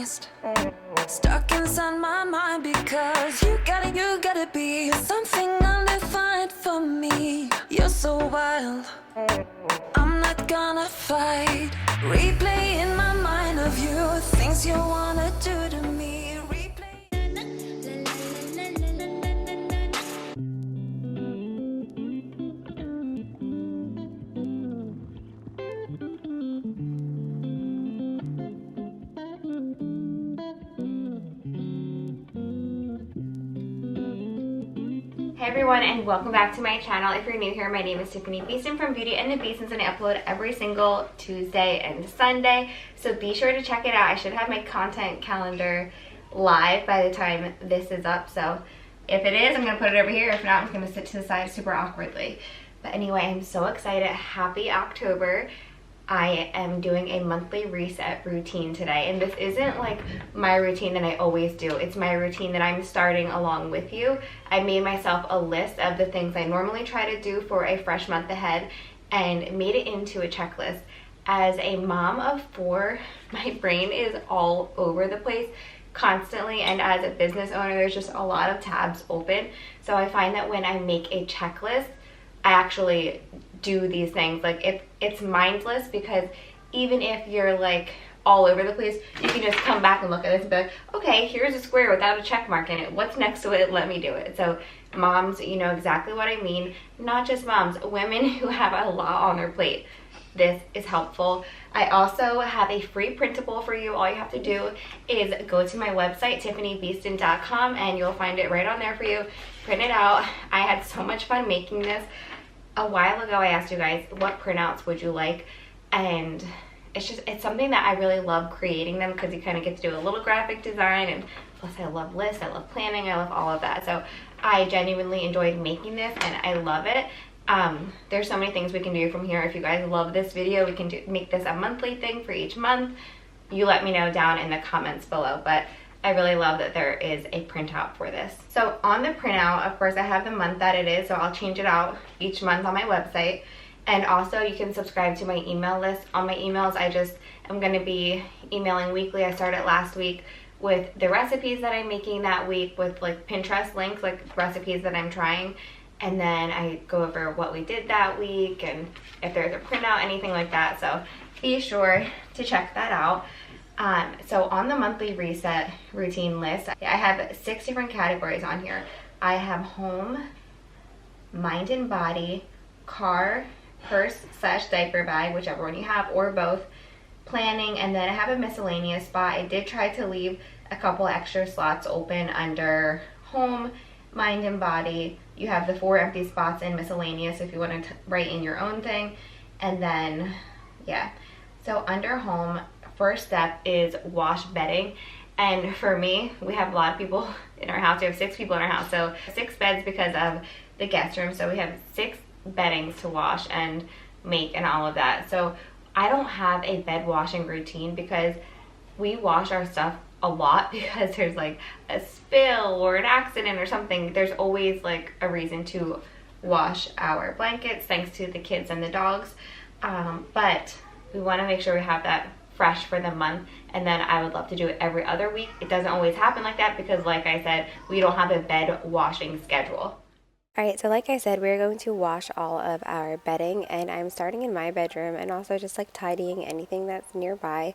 hypnotized, stuck inside my mind because you gotta be something undefined for me. You're so wild, I'm not gonna fight. Replay in my mind of you, things you wanna do to me. Hey everyone, and welcome back to my channel. If you're new here, my name is Tiffani Beaston from Beauty and the Beastons, and I upload every single Tuesday and Sunday, so be sure to check it out. I should have my content calendar live by the time this is up, so if it is, I'm going to put it over here. If not, I'm going to sit to the side super awkwardly. But anyway, I'm so excited. Happy October. I am doing a monthly reset routine today, and this isn't like my routine that I always do. It's my routine that I'm starting along with you. I made myself a list of the things I normally try to do for a fresh month ahead and made it into a checklist. As a mom of 4, my brain is all over the place constantly, and as a business owner, there's just a lot of tabs open. So I find that when I make a checklist, I actually do these things. Like it's mindless, because even if you're like all over the place, you can just come back and look at this and be like, okay, here's a square without a check mark in it. What's next to it? Let me do it. So moms, you know exactly what I mean. Not just moms, women who have a lot on their plate. This is helpful. I also have a free printable for you. All you have to do is go to my website, tiffanibeaston.com, and you'll find it right on there for you. Print it out. I had so much fun making this. A while ago, I asked you guys, what printouts would you like? And it's something that I really love creating them, because you kind of get to do a little graphic design, and plus I love lists, I love planning, I love all of that. So I genuinely enjoyed making this, and I love it. There's so many things we can do from here. If you guys love this video, we can make this a monthly thing for each month. You let me know down in the comments below, but I really love that there is a printout for this. So on the printout, of course, I have the month that it is, so I'll change it out each month on my website. And also you can subscribe to my email list. On my emails, I'm going to be emailing weekly. I started last week with the recipes that I'm making that week, with like Pinterest links, like recipes that I'm trying. And then I go over what we did that week and if there's a printout, anything like that. So be sure to check that out. So on the monthly reset routine list, I have 6 different categories on here. I have home, mind and body, car, purse / diaper bag, whichever one you have, or both, planning, and then I have a miscellaneous spot. I did try to leave a couple extra slots open under home, mind and body. You have the 4 empty spots in miscellaneous if you want to write in your own thing. And then, yeah. So under home, first step is wash bedding. And for me, we have a lot of people in our house. We have 6 people in our house, so 6 beds because of the guest room. So we have 6 beddings to wash and make and all of that. So I don't have a bed washing routine, because we wash our stuff a lot, because there's like a spill or an accident or something. There's always like a reason to wash our blankets, thanks to the kids and the dogs. But we want to make sure we have that fresh for the month, and then I would love to do it every other week. It doesn't always happen like that, because like I said, we don't have a bed washing schedule. Alright, so like I said, we're going to wash all of our bedding, and I'm starting in my bedroom and also just like tidying anything that's nearby.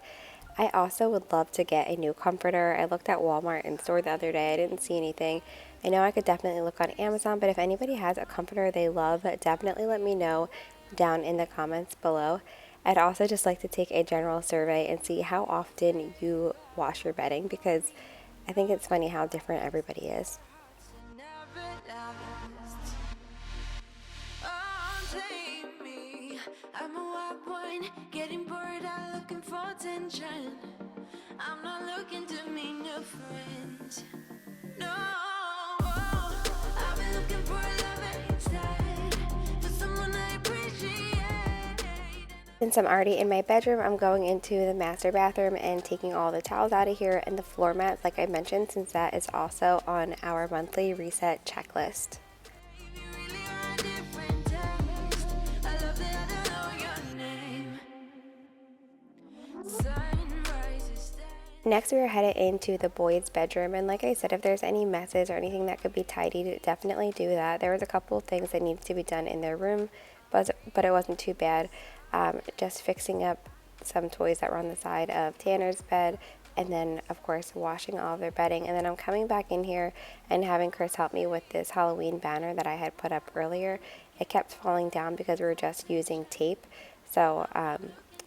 I also would love to get a new comforter. I looked at Walmart in store the other day. I didn't see anything. I know I could definitely look on Amazon, but if anybody has a comforter they love, definitely let me know down in the comments below. I'd also just like to take a general survey and see how often you wash your bedding, because I think it's funny how different everybody is. I'm a wild one, getting bored out looking for attention. I'm not looking to meet new friends. No, I've been looking for a lover instead, for someone I appreciate. Since I'm already in my bedroom, I'm going into the master bathroom and taking all the towels out of here and the floor mats, like I mentioned, since that is also on our monthly reset checklist. Next, we are headed into the boys' bedroom, and like I said, if there's any messes or anything that could be tidied, definitely do that. There was a couple of things that needed to be done in their room, but it wasn't too bad. Just fixing up some toys that were on the side of Tanner's bed, and then of course washing all of their bedding. And then I'm coming back in here and having Chris help me with this Halloween banner that I had put up earlier. It kept falling down because we were just using tape, so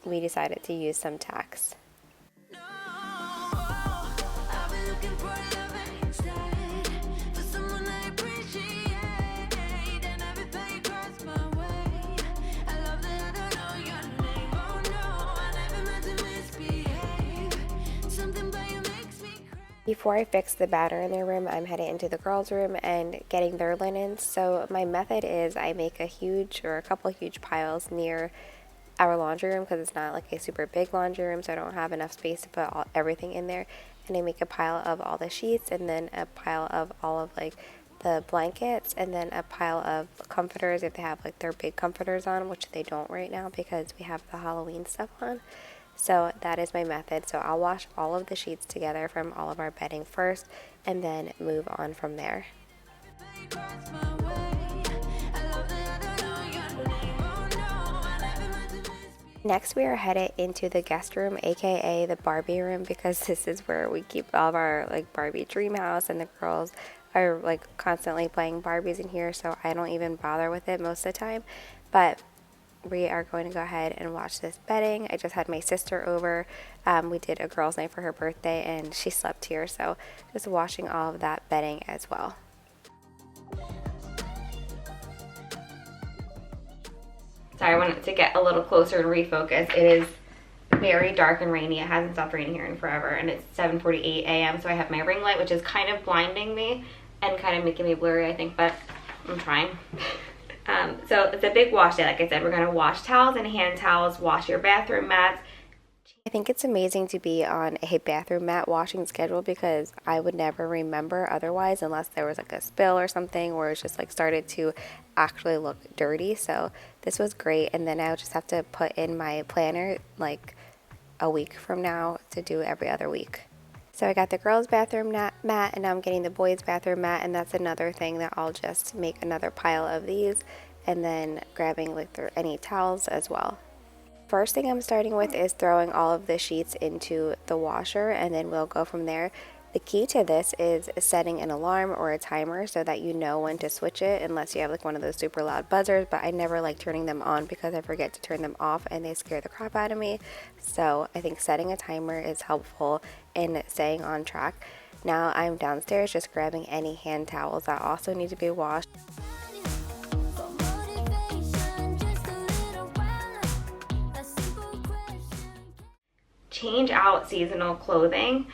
we decided to use some tacks. Before I fix the banner in their room, I'm heading into the girls' room and getting their linens. So my method is I make a couple huge piles near our laundry room because it's not like a super big laundry room, so I don't have enough space to put everything in there. And I make a pile of all the sheets, and then a pile of all of like the blankets, and then a pile of comforters if they have like their big comforters on, which they don't right now because we have the Halloween stuff on. So that is my method. So I'll wash all of the sheets together from all of our bedding first and then move on from there. Next, we are headed into the guest room, aka the Barbie room, because this is where we keep all of our like Barbie dream house, and the girls are like constantly playing Barbies in here, so I don't even bother with it most of the time. But we are going to go ahead and watch this bedding. I just had my sister over. We did a girls' night for her birthday, and she slept here, so just washing all of that bedding as well. Sorry, I wanted to get a little closer and refocus. It is very dark and rainy. It hasn't stopped raining here in forever, and it's 7:48 a.m. so I have my ring light, which is kind of blinding me and kind of making me blurry, I think, but I'm trying. So it's a big wash day. Like I said, we're going to wash towels and hand towels, wash your bathroom mats. I think it's amazing to be on a bathroom mat washing schedule because I would never remember otherwise unless there was like a spill or something where it's just like started to actually look dirty. So this was great, and then I'll just have to put in my planner like a week from now to do every other week. So I got the girls' bathroom mat, and now I'm getting the boys' bathroom mat, and that's another thing that I'll just make another pile of these and then grabbing like any towels as well. First thing I'm starting with is throwing all of the sheets into the washer, and then we'll go from there. The key to this is setting an alarm or a timer so that you know when to switch it, unless you have like one of those super loud buzzers, but I never like turning them on because I forget to turn them off and they scare the crap out of me. So I think setting a timer is helpful in staying on track. Now I'm downstairs just grabbing any hand towels that also need to be washed. Change out seasonal clothing.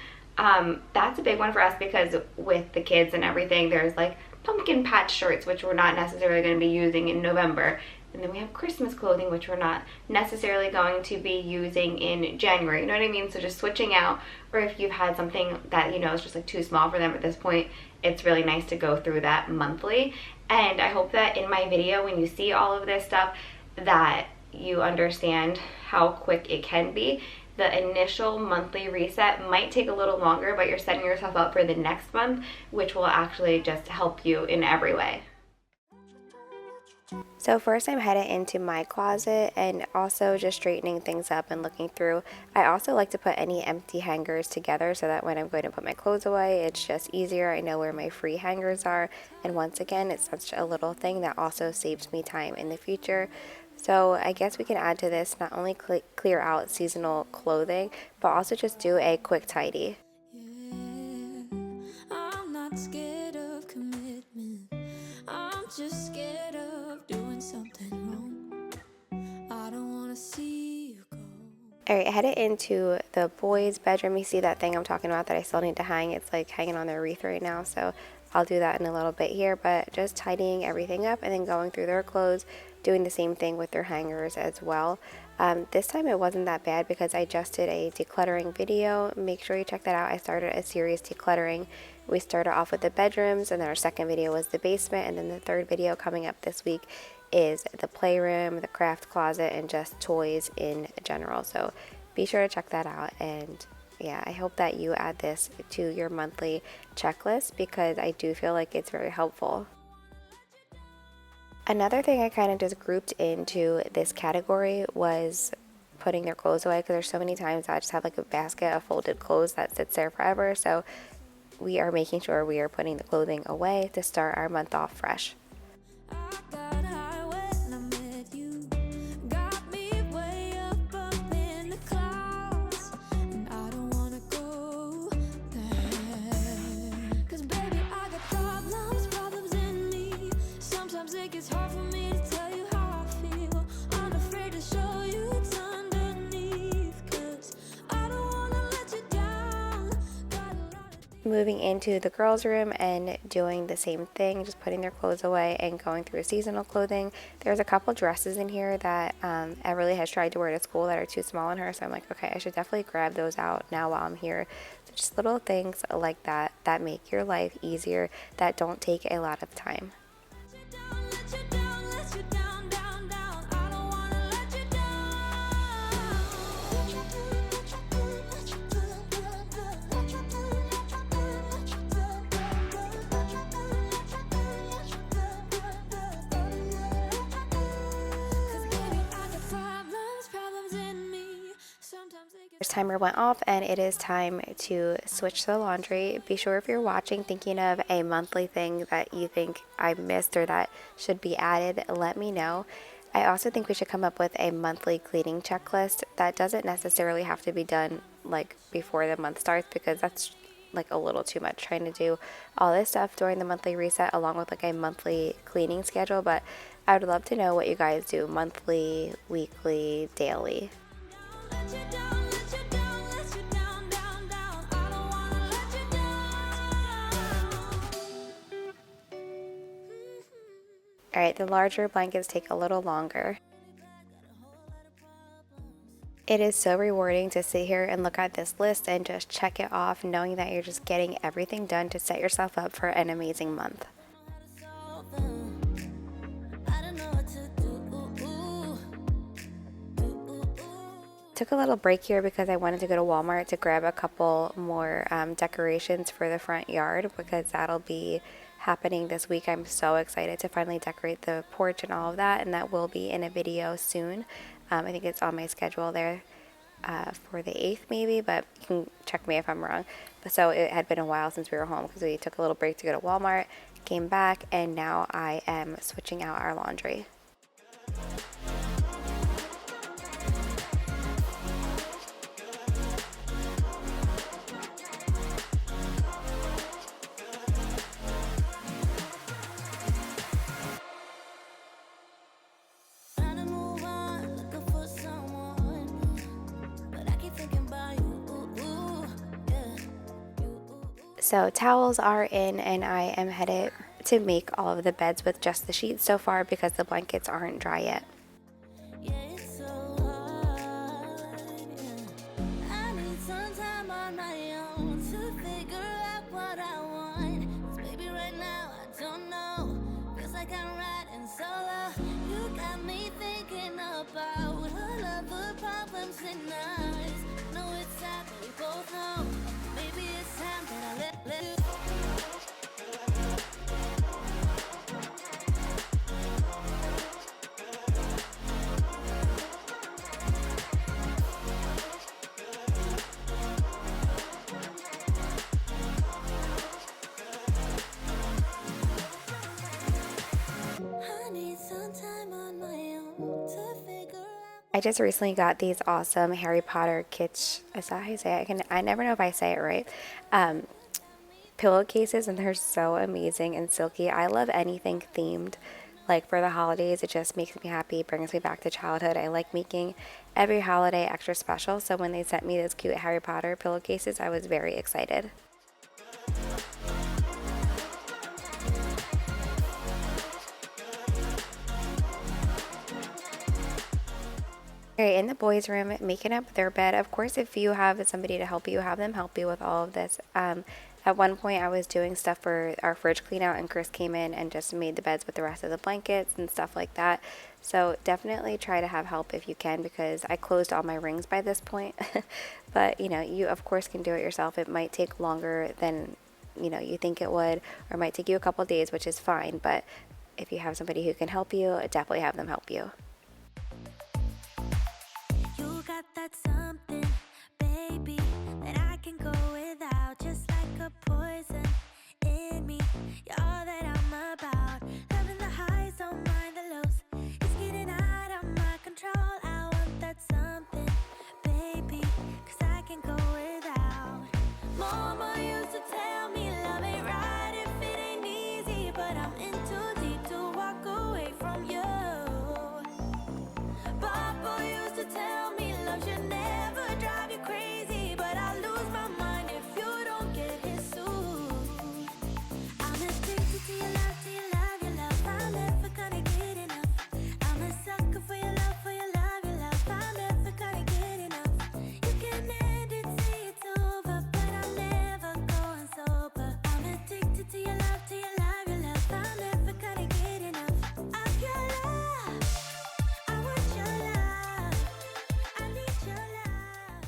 That's a big one for us because with the kids and everything, there's like pumpkin patch shirts, which we're not necessarily going to be using in November. And then we have Christmas clothing, which we're not necessarily going to be using in January. You know what I mean? So just switching out, or if you've had something that, you know, is just like too small for them at this point, it's really nice to go through that monthly. And I hope that in my video, when you see all of this stuff, that you understand how quick it can be. The initial monthly reset might take a little longer, but you're setting yourself up for the next month, which will actually just help you in every way. So first I'm headed into my closet and also just straightening things up and looking through. I also like to put any empty hangers together so that when I'm going to put my clothes away, it's just easier. I know where my free hangers are, and once again, it's such a little thing that also saves me time in the future. So I guess we can add to this not only clear out seasonal clothing, but also just do a quick tidy. I'm not scared of commitment. I'm just scared of doing something wrong. I don't want to see you go. Alright, headed into the boys' bedroom. You see that thing I'm talking about that I still need to hang? It's like hanging on their wreath right now, so I'll do that in a little bit here, but just tidying everything up and then going through their clothes, doing the same thing with their hangers as well. This time it wasn't that bad because I just did a decluttering video. Make sure you check that out. I started a series decluttering. We started off with the bedrooms, and then our second video was the basement, and then the third video coming up this week is the playroom, the craft closet, and just toys in general. So be sure to check that out, and yeah, I hope that you add this to your monthly checklist because I do feel like it's very helpful. Another thing I kind of just grouped into this category was putting their clothes away, because there's so many times I just have like a basket of folded clothes that sits there forever. So we are making sure we are putting the clothing away to start our month off fresh. Moving into the girls' room and doing the same thing, just putting their clothes away and going through seasonal clothing. There's a couple dresses in here that Everly has tried to wear to school that are too small on her, so I'm like, okay, I should definitely grab those out now while I'm here. So just little things like that that make your life easier, that don't take a lot of time. Timer went off and it is time to switch the laundry. Be sure if you're watching thinking of a monthly thing that you think I missed or that should be added, let me know. I also think we should come up with a monthly cleaning checklist that doesn't necessarily have to be done like before the month starts, because that's like a little too much trying to do all this stuff during the monthly reset along with like a monthly cleaning schedule. But I would love to know what you guys do monthly, weekly, daily. Alright, the larger blankets take a little longer. It is so rewarding to sit here and look at this list and just check it off, knowing that you're just getting everything done to set yourself up for an amazing month. Took a little break here because I wanted to go to Walmart to grab a couple more decorations for the front yard, because that'll be happening this week. I'm so excited to finally decorate the porch and all of that, and that will be in a video soon. I think it's on my schedule there for the 8th maybe, but you can check me if I'm wrong. But so it had been a while since we were home because we took a little break to go to Walmart, came back, and now I am switching out our laundry. So towels are in and I am headed to make all of the beds with just the sheets so far because the blankets aren't dry yet. I just recently got these awesome Harry Potter kitsch, is that how you say it? I never know if I say it right. Pillowcases, and they're so amazing and silky. I love anything themed. Like for the holidays, it just makes me happy, brings me back to childhood. I like making every holiday extra special. So when they sent me those cute Harry Potter pillowcases, I was very excited. In the boys' room, making up their bed. Of course, if you have somebody to help you, have them help you with all of this. At one point I was doing stuff for our fridge clean out and Chris came in and just made the beds with the rest of the blankets and stuff like that. So definitely try to have help if you can, because I closed all my rings by this point. But you of course can do it yourself. It might take longer than you think it would, or it might take you a couple days, which is fine. But if you have somebody who can help you, definitely have them help you. You got that something, baby, that I can go without, just like a poison in me. You're all that I'm about. Loving the highs, don't mind the lows. It's getting out of my control. I want that something, baby, 'cause I can go without. Mama used to tell me love ain't right if it ain't easy, but I'm in too deep to walk away from you. Papa used to tell me love should never drive you crazy, but I lose my mind if you don't get his soothe. I'm addicted to your love, to your love, your love. I'm never gonna get enough. I'm a sucker for your love, for your love, your love. I'm never gonna get enough. You can end it, say it's over, but I'm never going sober. I'm addicted to your love, to your love, your love. I'm never gonna get enough of your love. I want your love. I need your love.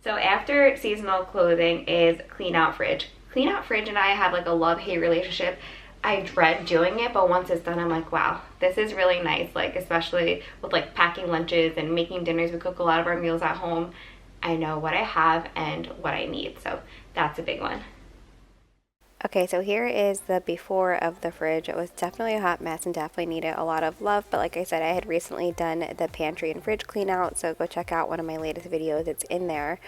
So after seasonal clothing is clean out fridge. Clean out fridge and I have like a love-hate relationship. I dread doing it, but once it's done, I'm like, wow, this is really nice. Like, especially with like packing lunches and making dinners. We cook a lot of our meals at home. I know what I have and what I need. So that's a big one. Okay, so here is the before of the fridge. It was definitely a hot mess and definitely needed a lot of love, but like I said, I had recently done the pantry and fridge clean out, so go check out one of my latest videos. It's in there.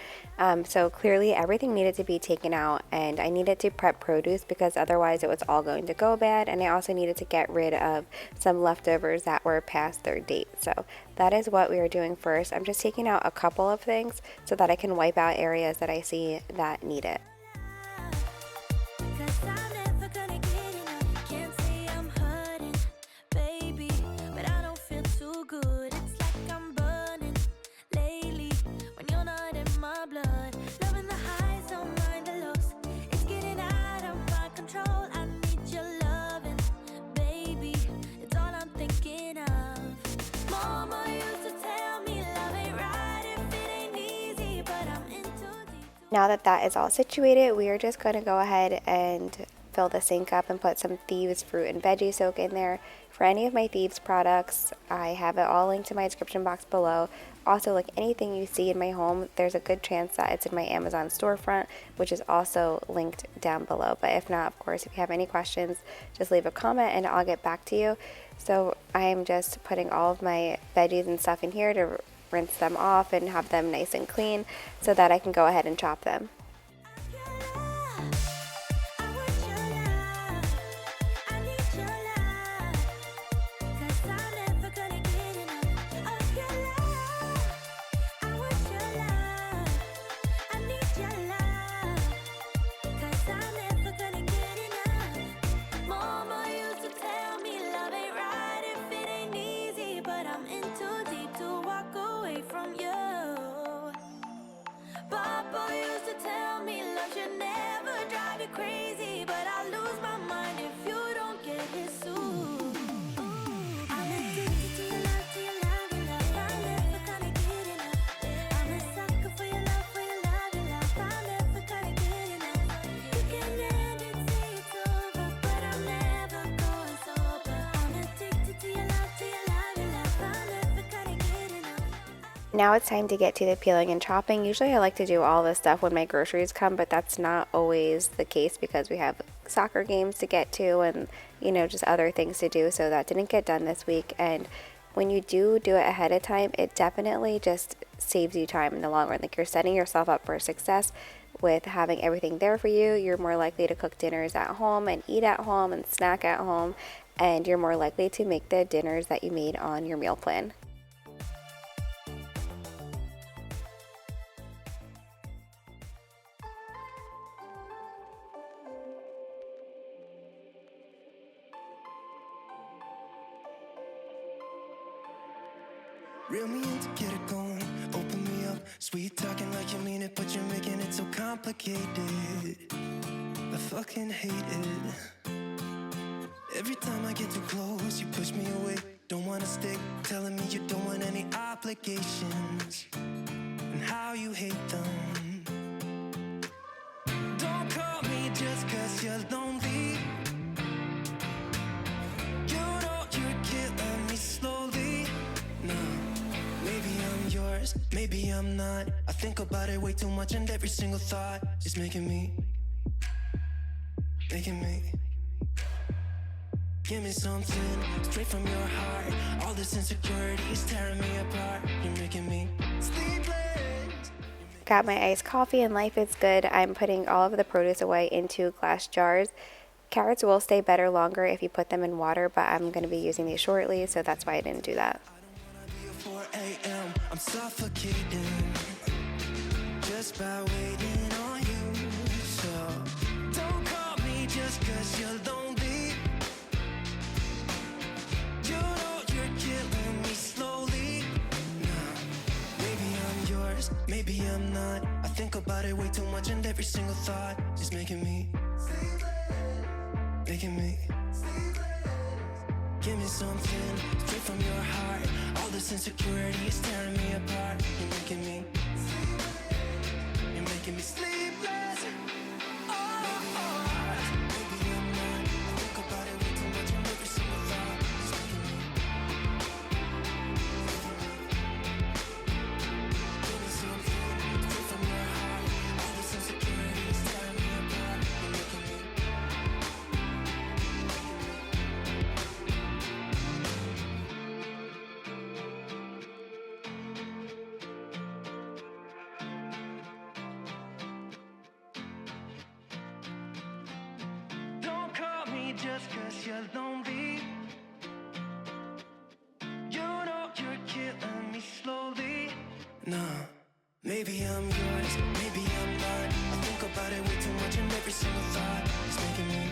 So clearly everything needed to be taken out, and I needed to prep produce because otherwise it was all going to go bad, and I also needed to get rid of some leftovers that were past their date. So that is what we are doing first. I'm just taking out a couple of things so that I can wipe out areas that I see that need it. 'Cause I'm never gonna get enough. Can't say I'm hurting, baby, but I don't feel too good. It's like I'm burning lately when you're not in my blood. Loving the highs, don't mind the lows. It's getting out of my control. I need your loving, baby. It's all I'm thinking of. Mama used to tell me love ain't right if it ain't easy, but I'm in too deep. Now that that is all situated, we are just going to go ahead and fill the sink up and put some Thieves fruit and veggie soak in there. For any of my Thieves products, I have it all linked in my description box below. Also, like anything you see in my home, there's a good chance that it's in my Amazon storefront, which is also linked down below. But if not, of course, if you have any questions, just leave a comment and I'll get back to you. So I am just putting all of my veggies and stuff in here to rinse them off and have them nice and clean so that I can go ahead and chop them. Papa used to tell me love should never drive you crazy, but I lose my mind if you don't get his soothe. I'm addicted to your love, to your love, your love. I'm never gonna get enough. I'm a sucker for your love, for your love, your love. I'm never gonna get enough. You can end it, say it's over, but I'm never going sober. I'm addicted to your love, to your love, your love. I'm never gonna get enough. Now it's time to get to the peeling and chopping. Usually I like to do all this stuff when my groceries come, but that's not always the case because we have soccer games to get to and just other things to do, so that didn't get done this week. And when you do it ahead of time, it definitely just saves you time in the long run. Like, you're setting yourself up for success with having everything there for you. You're more likely to cook dinners at home and eat at home and snack at home, and you're more likely to make the dinners that you made on your meal plan. Reel me in to get it going, open me up. Sweet talking like you mean it, but you're making it so complicated. fucking hate it. Every time I get too close, you push me away. Don't wanna stick, telling me you don't want any obligations, and how you hate them. Don't call me just 'cause you're lonely. You know you're killing me slowly. No, maybe I'm yours, maybe I'm not. I think about it way too much, and every single thought is making me. Give me something straight from your heart. All this insecurity is tearing me apart. You're making me sleepless. Got my iced coffee and life is good. I'm putting all of the produce away into glass jars. Carrots will stay better longer if you put them in water, but I'm going to be using these shortly, so that's why I didn't do that. I don't wanna be at 4 a.m. I'm suffocating just by waiting on you. So don't call me just 'cause you're lonely. You know you're killing me slowly. Nah, maybe I'm yours, maybe I'm not. I think about it way too much, and every single thought is making me. Give me something straight from your heart. All this insecurity is tearing me apart. You're making me sleepless. Maybe I'm not. I think about it way too much, and every single thought is making me. Give me something straight from your heart. All this insecurity is tearing me apart. You're making me. Don't call me just 'cause you're lonely. You know you're killing me slowly. Nah, maybe I'm yours, maybe I'm not. I think about it way too much, and every single thought is making me.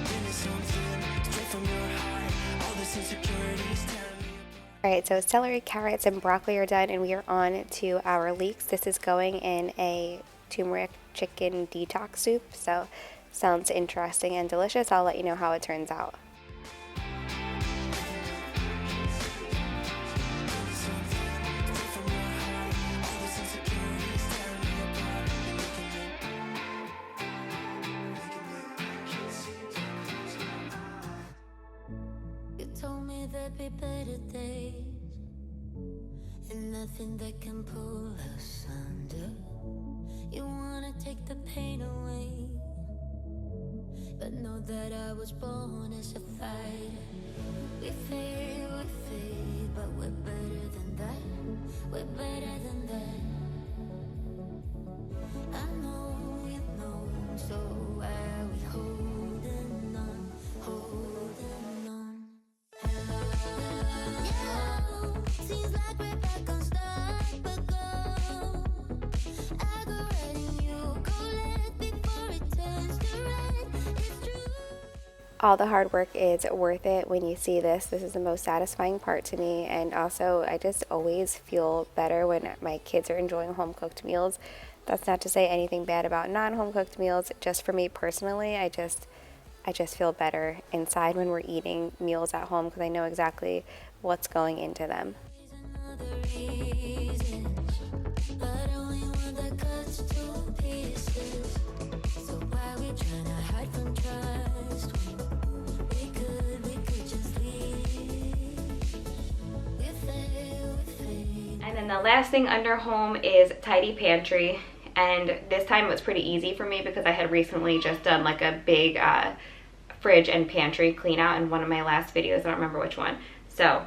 Give me something straight from your heart. All this insecurity is tearing me apart. Alright, so celery, carrots, and broccoli are done, and we are on to our leeks. This is going in a turmeric chicken detox soup, so sounds interesting and delicious. I'll let you know how it turns out. You told me there'd be better days, and nothing that can pull us under. You wanna take the pain away, but know that I was born as a fighter. We fade, but we're better than that. We're better than that. I know you know, so why are we holding on, holding on? Hello, seems like we're back on stop, but go. I go right and you go left before it turns to red. It's true. All the hard work is worth it when you see this. This is the most satisfying part to me, and also I just always feel better when my kids are enjoying home-cooked meals. That's not to say anything bad about non-home cooked meals. Just for me personally, I just feel better inside when we're eating meals at home because I know exactly what's going into them. Another reason, but only one that cuts to pieces. So why we tryna hide from trust? We could just leave. We fail. And then the last thing under home is tidy pantry. And this time it was pretty easy for me because I had recently just done like a big fridge and pantry clean out in one of my last videos. I don't remember which one. So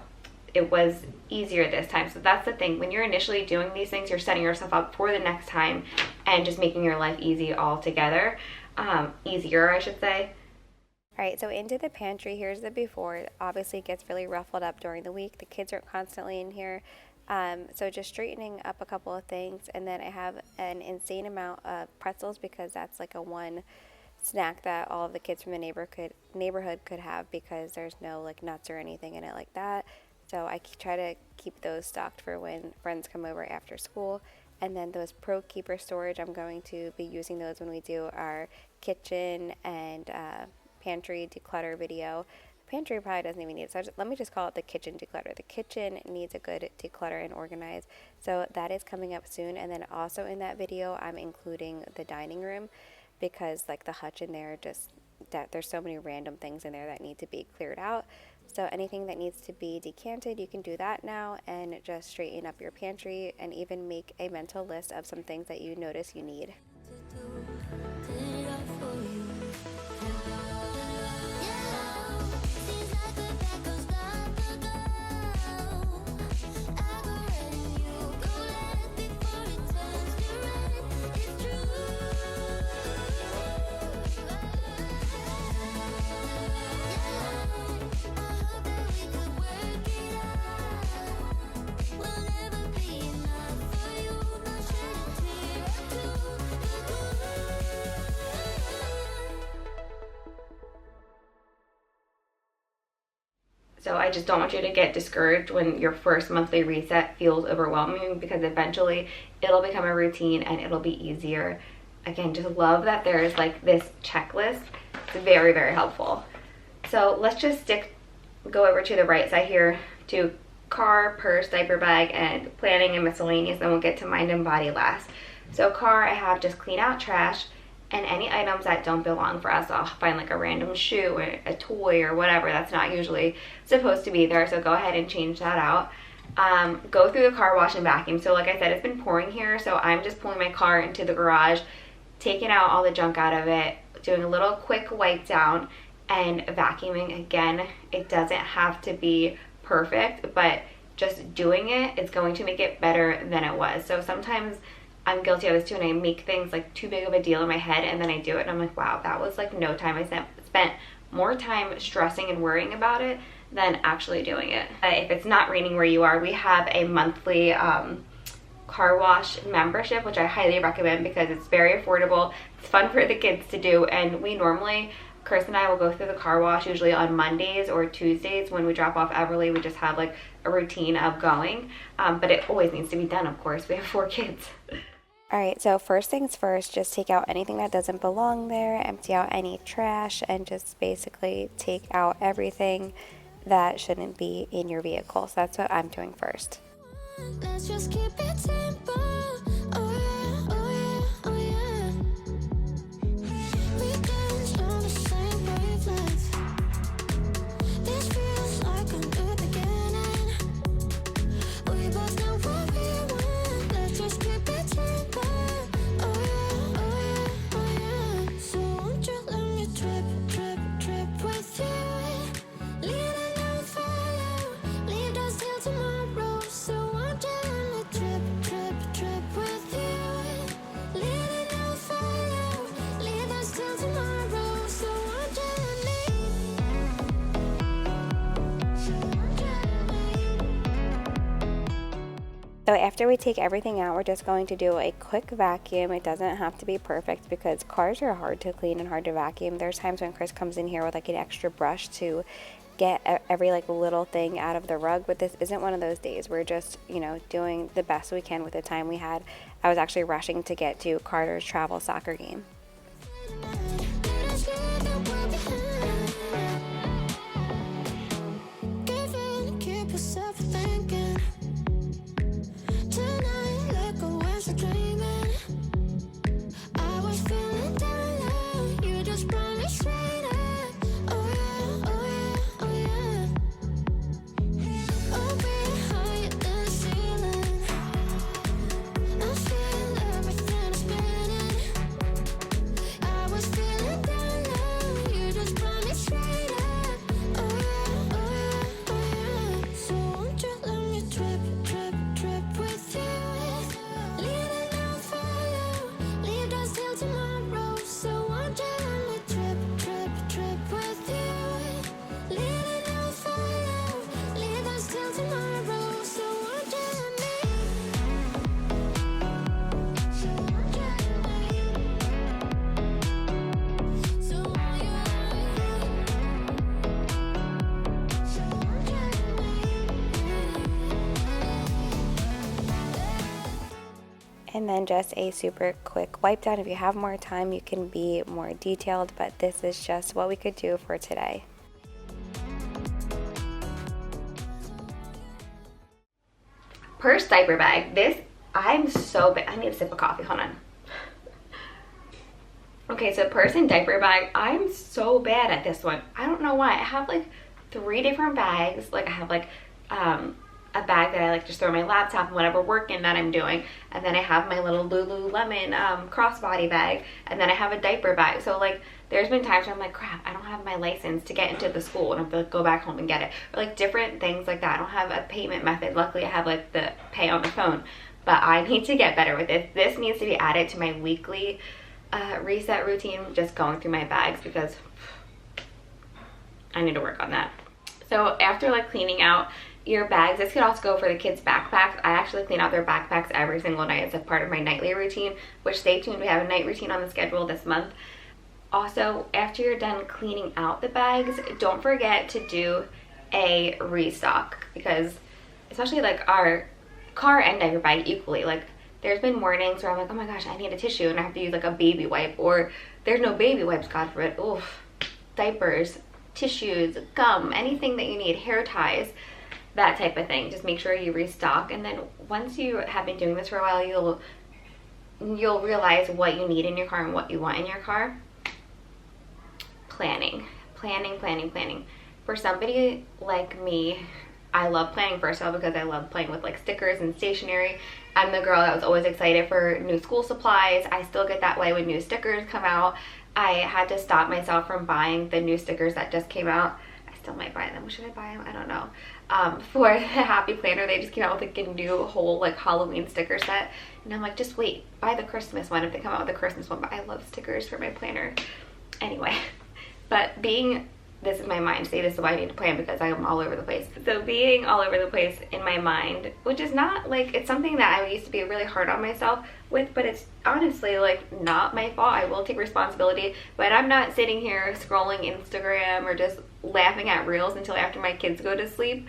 it was easier this time. So that's the thing. When you're initially doing these things, you're setting yourself up for the next time and just making your life easy altogether. Easier, I should say. Alright, so into the pantry. Here's the before. Obviously it gets really ruffled up during the week. The kids are constantly in here. So just straightening up a couple of things, and then I have an insane amount of pretzels because that's like a one snack that all of the kids from the neighborhood could have because there's no like nuts or anything in it like that. So I try to keep those stocked for when friends come over after school. And then those Pro Keeper storage, I'm going to be using those when we do our kitchen and pantry declutter video. Pantry probably doesn't even need it, so let me just call it the kitchen declutter. The kitchen needs a good declutter and organize, so that is coming up soon. And then also in that video, I'm including the dining room, because like the hutch in there, just that there's so many random things in there that need to be cleared out. So anything that needs to be decanted, you can do that now, and just straighten up your pantry and even make a mental list of some things that you notice you need. So I just don't want you to get discouraged when your first monthly reset feels overwhelming, because eventually it'll become a routine and it'll be easier. Again, just love that there's like this checklist. It's very, very helpful. So let's just go over to the right side here to car, purse, diaper bag, and planning and miscellaneous. Then we'll get to mind and body last. So car, I have just clean out trash and any items that don't belong for us. I'll find like a random shoe or a toy or whatever that's not usually supposed to be there, so go ahead and change that out. Go through the car wash and vacuum. So like I said, it's been pouring here, so I'm just pulling my car into the garage, taking out all the junk out of it, doing a little quick wipe down, and vacuuming. Again, it doesn't have to be perfect, but just doing it is going to make it better than it was. So sometimes I'm guilty of this too, and I make things like too big of a deal in my head, and then I do it and I'm like, wow, that was like no time. I spent more time stressing and worrying about it than actually doing it. If it's not raining where you are, we have a monthly car wash membership, which I highly recommend because it's very affordable. It's fun for the kids to do, and we normally, Chris and I will go through the car wash usually on Mondays or Tuesdays when we drop off Everly. We just have like a routine of going, but it always needs to be done, of course. We have 4 kids. Alright, so first things first, just take out anything that doesn't belong there, empty out any trash, and just basically take out everything that shouldn't be in your vehicle. So that's what I'm doing first. Let's just keep it simple. Oh yeah, oh yeah, oh yeah. We dance on the same wavelength. This feels like a new beginning. We both know what we want. Let's just keep it simple. Oh yeah, oh yeah, oh yeah. So won't you let me trip with you? Leaning on fire, leave us till tomorrow. So won't you let me trip with you? Leaning on fire, leave us till tomorrow. So won't you let So after we take everything out, we're just going to do a quick vacuum. It doesn't have to be perfect because cars are hard to clean and hard to vacuum. There's times when Chris comes in here with like an extra brush to get every like little thing out of the rug, but this isn't one of those days. We're just, you know, doing the best we can with the time we had. I was actually rushing to get to Carter's travel soccer game. And then just a super quick wipe down. If you have more time, you can be more detailed, but this is just what we could do for today. Purse diaper bag. This, I'm so bad. I need a sip of coffee. Hold on. Okay, so purse and diaper bag. I'm so bad at this one. I don't know why. I have like 3 different bags. Like I have like a bag that I like just throw my laptop and whatever work in that I'm doing, and then I have my little Lululemon crossbody bag, and then I have a diaper bag. So like there's been times where I'm like, crap, I don't have my license to get into the school and I have to like, go back home and get it, or like different things like that. I don't have a payment method. Luckily I have like the pay on the phone, but I need to get better with it. This needs to be added to my weekly reset routine, just going through my bags, because I need to work on that. So after like cleaning out your bags, this could also go for the kids' backpacks. I actually clean out their backpacks every single night. It's a part of my nightly routine, which stay tuned, we have a night routine on the schedule this month. Also, after you're done cleaning out the bags, don't forget to do a restock, because especially like our car and diaper bag equally, like there's been mornings where I'm like, oh my gosh, I need a tissue and I have to use like a baby wipe, or there's no baby wipes, God forbid. Oof. Diapers, tissues, gum, anything that you need, hair ties, that type of thing. Just make sure you restock, and then once you have been doing this for a while, you'll realize what you need in your car and what you want in your car. Planning. For somebody like me, I love planning, first of all, because I love playing with like stickers and stationery. I'm the girl that was always excited for new school supplies. I still get that way when new stickers come out. I had to stop myself from buying the new stickers that just came out. I still might buy them. Should I buy them? I don't know. For the Happy Planner, they just came out with like a new whole like Halloween sticker set, and I'm like, just wait, buy the Christmas one if they come out with a Christmas one. But I love stickers for my planner anyway. But this is my mind, say this is why I need to plan, because I am all over the place. So being all over the place in my mind, which is not like, it's something that I used to be really hard on myself with, but it's honestly like not my fault. I will take responsibility, but I'm not sitting here scrolling Instagram or just laughing at reels until after my kids go to sleep.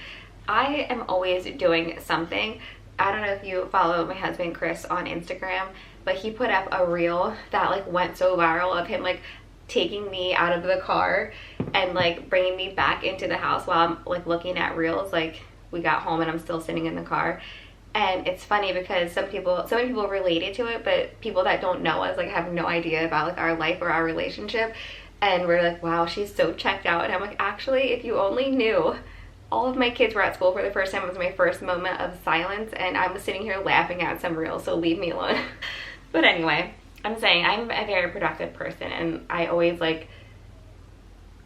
I am always doing something. I don't know if you follow my husband Chris on Instagram, but he put up a reel that like went so viral of him like taking me out of the car and like bringing me back into the house while I'm like looking at reels. Like we got home and I'm still sitting in the car, and it's funny because so many people related to it, but people that don't know us like have no idea about like our life or our relationship, and we're like, wow, she's so checked out. And I'm like, actually, if you only knew, all of my kids were at school for the first time. It was my first moment of silence, and I was sitting here laughing at some reels, so leave me alone. But anyway, I'm saying I'm a very productive person, and I always like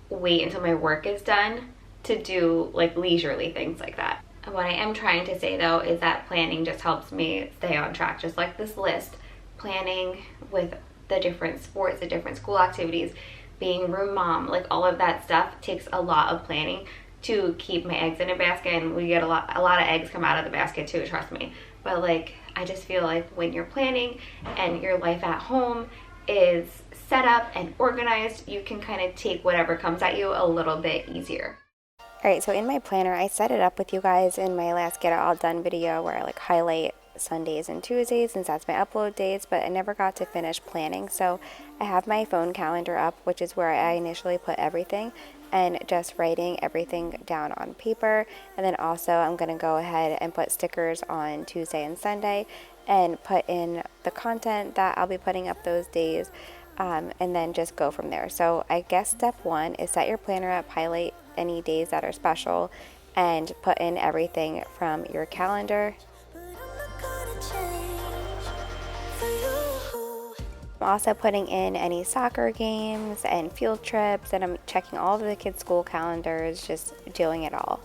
wait until my work is done to do like leisurely things like that. And what I am trying to say though is that planning just helps me stay on track, just like this list. Planning with the different sports, the different school activities, being room mom, like all of that stuff takes a lot of planning to keep my eggs in a basket, and we get a lot of eggs come out of the basket too, trust me. But like I just feel like when you're planning and your life at home is set up and organized, you can kind of take whatever comes at you a little bit easier. Alright, so in my planner, I set it up with you guys in my last Get It All Done video where I like highlight Sundays and Tuesdays since that's my upload days, but I never got to finish planning. So I have my phone calendar up, which is where I initially put everything, and just writing everything down on paper. And then also I'm going to go ahead and put stickers on Tuesday and Sunday and put in the content that I'll be putting up those days, and then just go from there. So I guess step 1 is set your planner up, highlight any days that are special, and put in everything from your calendar. I'm also putting in any soccer games and field trips, and I'm checking all of the kids' school calendars, just doing it all.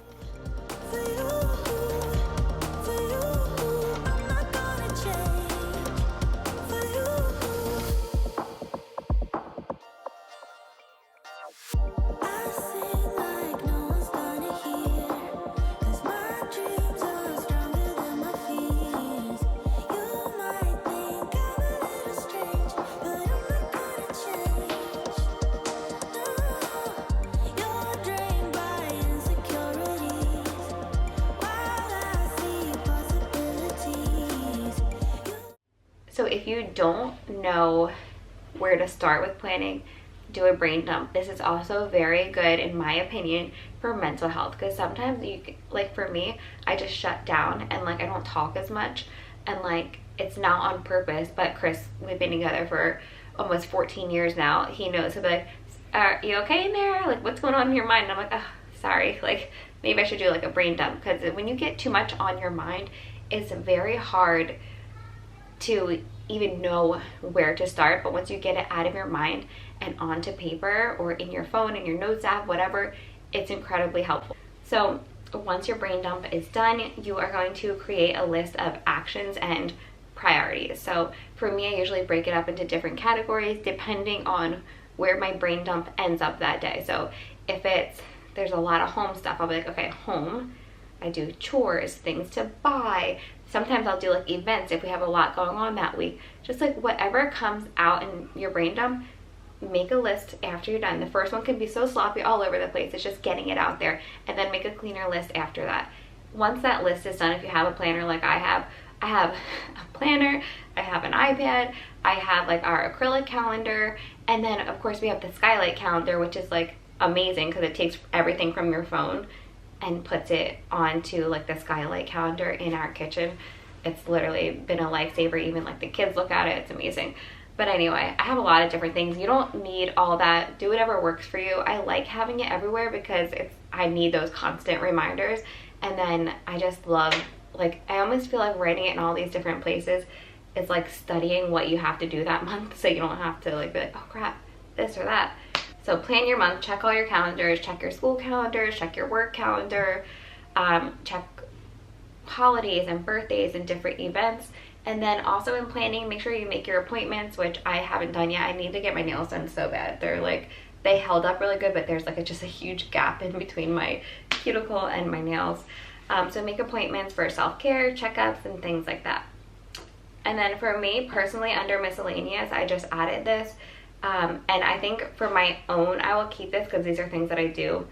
if you don't know where to start with planning, do a brain dump. This is also very good, in my opinion, for mental health, because sometimes you, like for me, I just shut down and like I don't talk as much, and like it's not on purpose. But Chris, we've been together for almost 14 years now. He knows. He'll be like, are you okay in there? Like, what's going on in your mind? And I'm like, oh, sorry. Like, maybe I should do like a brain dump, because when you get too much on your mind, it's very hard to even know where to start. But once you get it out of your mind and onto paper or in your phone, in your notes app, whatever, it's incredibly helpful. So once your brain dump is done, you are going to create a list of actions and priorities. So for me, I usually break it up into different categories depending on where my brain dump ends up that day. So if there's a lot of home stuff, I'll be like, okay, home. I do chores, things to buy. Sometimes I'll do like events if we have a lot going on that week. Just like whatever comes out in your brain dump, make a list after you're done. The first one can be so sloppy all over the place. It's just getting it out there, and then make a cleaner list after that. Once that list is done, if you have a planner like I have a planner, I have an iPad, I have like our acrylic calendar, and then of course we have the skylight calendar, which is like amazing because it takes everything from your phone and puts it onto like the skylight calendar in our kitchen. It's literally been a lifesaver. Even like the kids look at it, it's amazing. But anyway, I have a lot of different things. You don't need all that. Do whatever works for you. I like having it everywhere because I need those constant reminders. And then I just love, like, I almost feel like writing it in all these different places is like studying what you have to do that month, so you don't have to like be like, oh crap, this or that. So plan your month, check all your calendars, check your school calendars, check your work calendar, check holidays and birthdays and different events. And then also in planning, make sure you make your appointments, which I haven't done yet. I need to get my nails done so bad. They held up really good, but there's like just a huge gap in between my cuticle and my nails. So make appointments for self-care, checkups, and things like that. And then for me personally, under miscellaneous, I just added this. And I think for my own, I will keep this because these are things that I do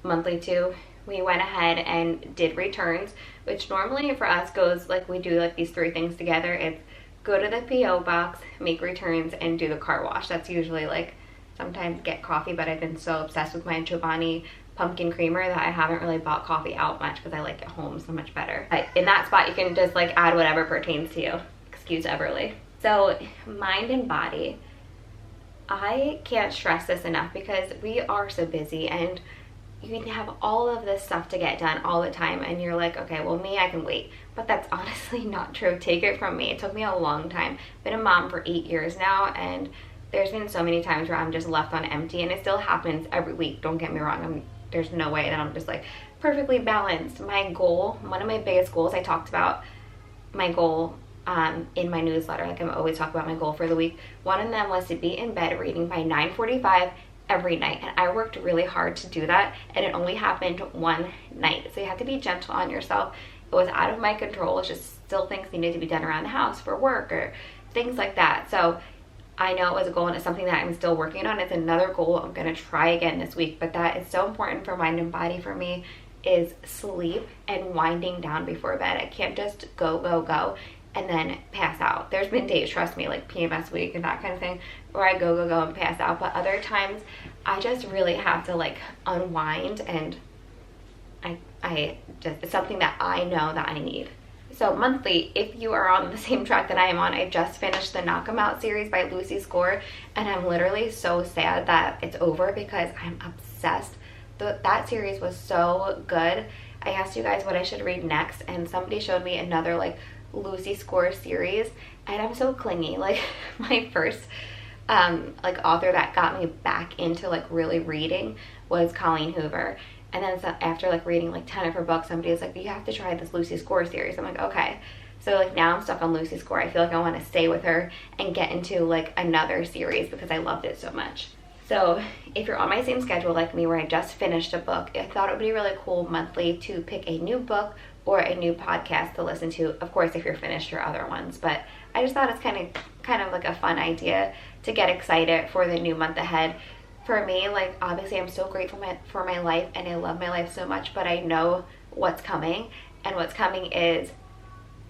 monthly too. We went ahead and did returns, which normally for us goes like, we do like these 3 things together. It's go to the P.O. box, make returns, and do the car wash. That's usually like, sometimes get coffee, but I've been so obsessed with my Tiffani pumpkin creamer that I haven't really bought coffee out much because I like it home so much better. But in that spot, you can just like add whatever pertains to you. Excuse Everly. So mind and body. I can't stress this enough because we are so busy, and you can have all of this stuff to get done all the time, and you're like, okay, well, me, I can wait. But that's honestly not true. Take it from me. It took me a long time. Been a mom for 8 years now, and there's been so many times where I'm just left on empty, and it still happens every week. Don't get me wrong. There's no way that I'm just like perfectly balanced. My goal, one of my biggest goals, I talked about my goal in my newsletter. Like, I'm always talking about my goal for the week. One of them was to be in bed reading by 9:45 every night, and I worked really hard to do that, and it only happened one night. So you have to be gentle on yourself. It was out of my control. It's just still things needed to be done around the house for work or things like that. So I know it was a goal, and it's something that I'm still working on. It's another goal I'm going to try again this week, but that is so important for mind and body for me, is sleep and winding down before bed. I can't just go and then pass out. There's been days, trust me, like PMS week and that kind of thing, where I go and pass out, but other times I just really have to like unwind, and it's something that I know that I need. So monthly, if you are on the same track that I am on, I just finished the Knock 'Em Out series by Lucy Score, and I'm literally so sad that it's over because I'm obsessed. That series was so good. I asked you guys what I should read next, and somebody showed me another like Lucy Score series, and I'm so clingy. Like, my first like author that got me back into like really reading was Colleen Hoover. And then so after like reading like 10 of her books, somebody was like, you have to try this Lucy Score series. I'm like, okay. So like now I'm stuck on Lucy Score. I feel like I want to stay with her and get into like another series because I loved it so much. So if you're on my same schedule like me, where I just finished a book, I thought it would be really cool monthly to pick a new book or a new podcast to listen to. Of course, if you're finished your other ones, but I just thought it's kind of like a fun idea to get excited for the new month ahead. For me, like, obviously I'm so grateful for my life, and I love my life so much, but I know what's coming, and what's coming is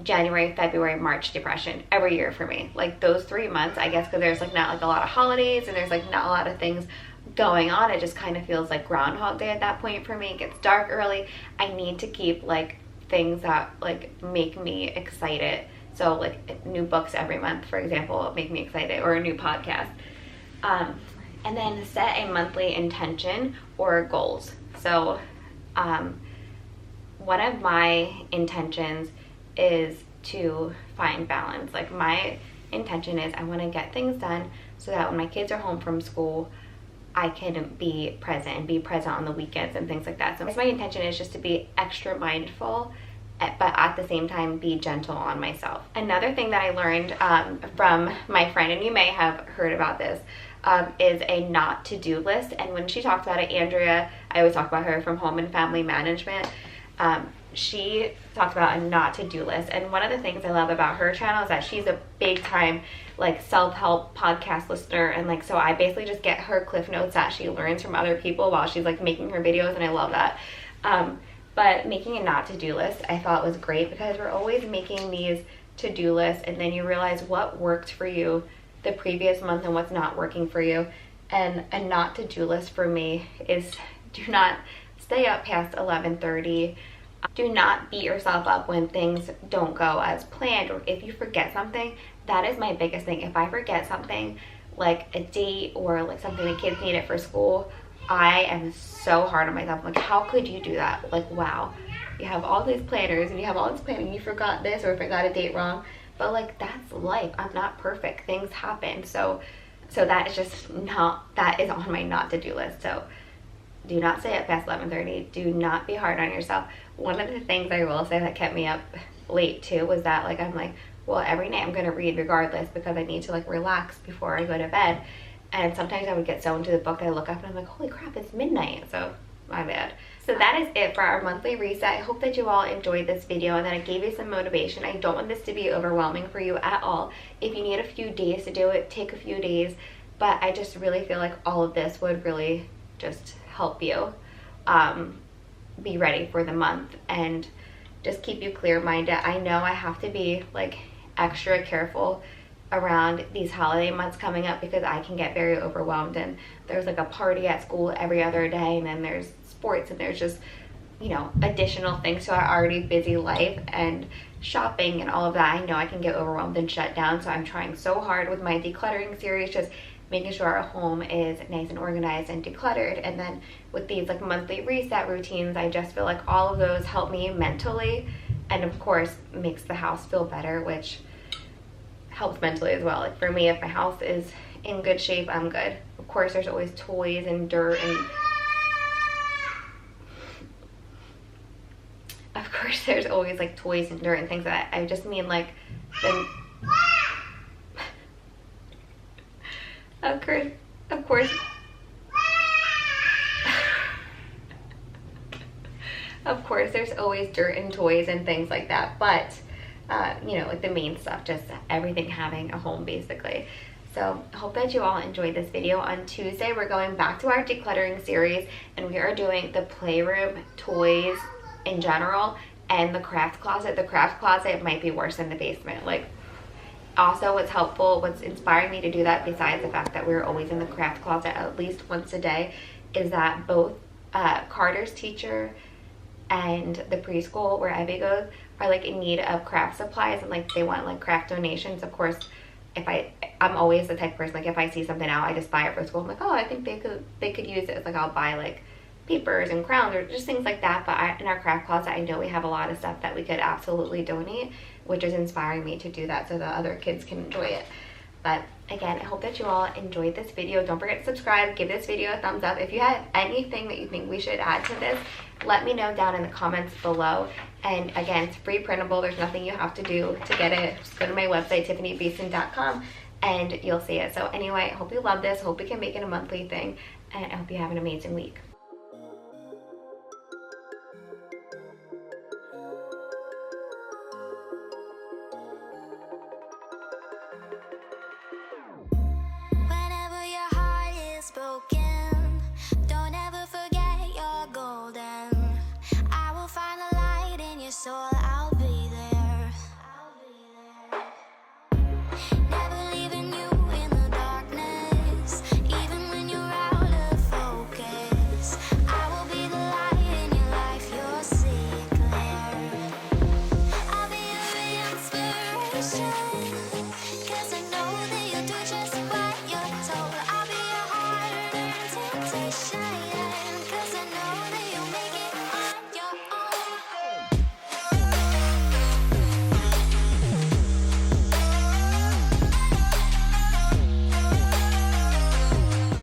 January, February, March depression every year for me. Like those 3 months, I guess, because there's like not like a lot of holidays and there's like not a lot of things going on. It just kind of feels like Groundhog Day at that point for me. It gets dark early. I need to keep like things that like make me excited. So like new books every month, for example, make me excited, or a new podcast. And then set a monthly intention or goals. So one of my intentions is to find balance. Like my intention is I want to get things done so that when my kids are home from school, I can be present and be present on the weekends and things like that. So my intention is just to be extra mindful, but at the same time be gentle on myself. Another thing that I learned from my friend, and you may have heard about this, is a not to-do list. And when she talks about it, Andrea, I always talk about her from Home and Family Management, she talked about a not to-do list. And one of the things I love about her channel is that she's a big time like self-help podcast listener, and like so I basically just get her cliff notes that she learns from other people while she's like making her videos, and I love that. But making a not to-do list I thought was great, because we're always making these to-do lists and then you realize what worked for you the previous month and what's not working for you. And a not to-do list for me is do not stay up past 11:30. Do not beat yourself up when things don't go as planned, or if you forget something. That is my biggest thing. If I forget something like a date or like something the kids needed for school, I am so hard on myself. Like, how could you do that? Like, wow, you have all these planners and you have all this planning, you forgot this or forgot a date wrong. But like, that's life. I'm not perfect. Things happen. So that is just not, that is on my not to do list. So do not stay up past 11:30. Do not be hard on yourself. One of the things I will say that kept me up late too was that like, I'm like, well, every night I'm going to read regardless, because I need to like relax before I go to bed. And sometimes I would get so into the book I look up and I'm like, holy crap, it's midnight. So my bad. So that is it for our monthly reset. I hope that you all enjoyed this video and that it gave you some motivation. I don't want this to be overwhelming for you at all. If you need a few days to do it, take a few days. But I just really feel like all of this would really just help you be ready for the month and just keep you clear-minded. I know I have to be like extra careful around these holiday months coming up, because I can get very overwhelmed, and there's like a party at school every other day, and then there's sports, and there's just, you know, additional things to our already busy life, and shopping and all of that. I know I can get overwhelmed and shut down, so I'm trying so hard with my decluttering series, just making sure our home is nice and organized and decluttered. And then with these like monthly reset routines, I just feel like all of those help me mentally, and of course makes the house feel better, which helps mentally as well. Like for me, if my house is in good shape, I'm good. Of course there's always toys and dirt, and of course there's always like toys and dirt and things like that. I just mean like the of course of course there's always dirt and toys and things like that, but you know, like the main stuff, just everything having a home basically. So I hope that you all enjoyed this video. On Tuesday we're going back to our decluttering series, and we are doing the playroom, toys in general, and the craft closet. The craft closet might be worse than the basement. Like, also what's helpful, what's inspiring me to do that, besides the fact that we're always in the craft closet at least once a day, is that both Carter's teacher and the preschool where Evie goes are like in need of craft supplies, and like they want like craft donations. Of course, if I'm always the type of person, like if I see something out, I just buy it for school. I'm like, oh, I think they could use it. It's like I'll buy like papers and crowns or just things like that. But in our craft closet, I know we have a lot of stuff that we could absolutely donate, which is inspiring me to do that so that other kids can enjoy it. But again, I hope that you all enjoyed this video. Don't forget to subscribe, give this video a thumbs up. If you have anything that you think we should add to this, let me know down in the comments below. And again, it's free printable. There's nothing you have to do to get it. Just go to my website, tiffanibeaston.com, and you'll see it. So anyway, I hope you love this. Hope we can make it a monthly thing, and I hope you have an amazing week.